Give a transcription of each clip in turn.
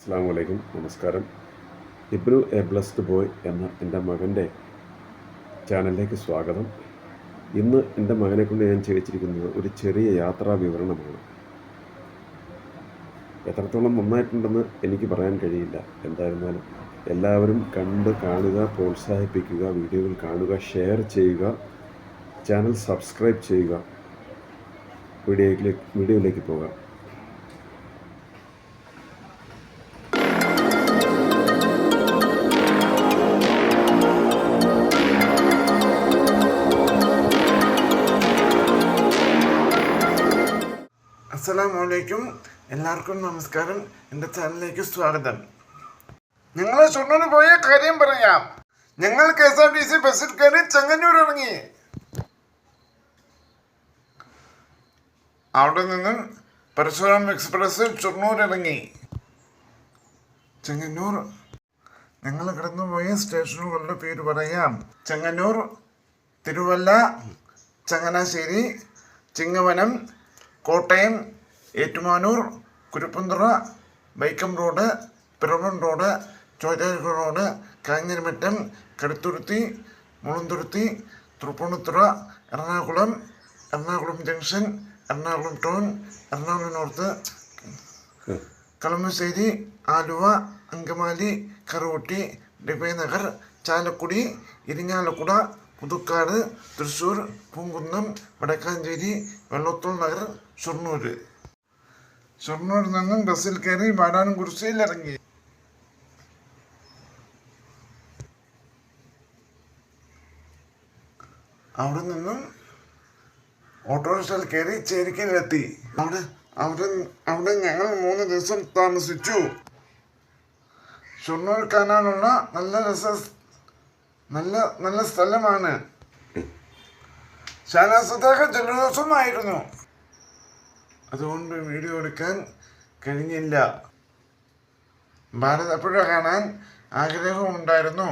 അസ്സാം വലൈക്കും, നമസ്കാരം. ഇബ്രു എ ബ്ലസ്ഡ് ബോയ് എന്ന എൻ്റെ മകൻ്റെ ചാനലിലേക്ക് സ്വാഗതം. ഇന്ന് എൻ്റെ മകനെക്കൊണ്ട് ഞാൻ ചെയ്യിച്ചിരിക്കുന്നത് ഒരു ചെറിയ യാത്രാ വിവരണമാണ്. എത്രത്തോളം നന്നായിട്ടുണ്ടെന്ന് എനിക്ക് പറയാൻ കഴിയില്ല. എന്തായിരുന്നാലും എല്ലാവരും കാണുക, പ്രോത്സാഹിപ്പിക്കുക, വീഡിയോകൾ കാണുക, ഷെയർ ചെയ്യുക, ചാനൽ സബ്സ്ക്രൈബ് ചെയ്യുക. വീഡിയോയിലേക്ക് പോകാം. അസ്സലാമലൈക്കും, എല്ലാവർക്കും നമസ്കാരം. എൻ്റെ ചാനലിലേക്ക് സ്വാഗതം. ഞങ്ങൾ ഷൊർണൂർ പോയ കാര്യം പറയാം. ഞങ്ങൾ KSRTC ബസ്സിൽ കയറി ചെങ്ങന്നൂർ ഇറങ്ങി. അവിടെ നിന്നും പരശുരാം എക്സ്പ്രസ് ഷൊർണൂർ ഇറങ്ങി. ചെങ്ങന്നൂർ ഞങ്ങൾ കടന്നുപോയ സ്റ്റേഷനുകളുടെ പേര് പറയാം. Chengannur, Thiruvalla, Changanassery, Chingavanam, Kottayam, Ettumanoor, Kuruppanthara, Vaikom road, Piravom road, Chottanikkara road, Kanjiramattom, Kaduthuruthy, Mulanthuruthy, Tripunithura, Ernakulam junction, Ernakulam town, Ernakulam north, Kalamassery, Aluva, Angamaly, Karukutty, Divinenagar, Chalakudy, Irinjalakuda, Pudukad, Thrissur, Punkunnam, Wadakkanchery, Vallathol Nagar, ഷൊർണൂരിൽ നിന്നും ബസ്സിൽ കയറി വാടാനംകുറിശ്ശിയിൽ ഇറങ്ങി. അവിടെ നിന്നും ഓട്ടോറിക്ഷയിൽ കയറി ചേരിക്കലിലെത്തി. അവിടെ ഞങ്ങൾ 3 ദിവസം താമസിച്ചു. ഷൊർണൂർ കാണാനുള്ള നല്ല സ്ഥലമാണ്. ഷാനാസത്താക്ക് ജലദോഷമായിരുന്നു, അതുകൊണ്ട് വീഡിയോ എടുക്കാൻ കഴിഞ്ഞില്ല. ഭാരതപ്പുഴ കാണാൻ ആഗ്രഹമുണ്ടായിരുന്നു.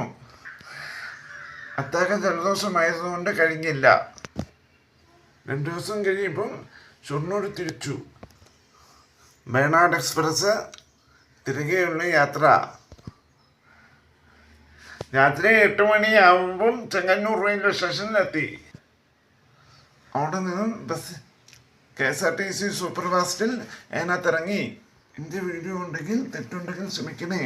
അത്താക്ക് ജലദോഷമായതുകൊണ്ട് കഴിഞ്ഞില്ല. 2 ദിവസം കഴിയുമ്പം ഷൊർണൂർ തിരിച്ചു. ബേണാട് എക്സ്പ്രസ് തിരികെയുള്ള യാത്ര. രാത്രി 8 മണിയാവുമ്പം ചെങ്ങന്നൂർ റെയിൽവേ സ്റ്റേഷനിലെത്തി. അവിടെ നിന്നും ബസ് KSRTC സൂപ്പർ ഫാസ്റ്റിൽ അതിനകത്തിറങ്ങി. എൻ്റെ വീഡിയോ ഉണ്ടെങ്കിൽ തെറ്റുണ്ടെങ്കിൽ ക്ഷമിക്കണേ.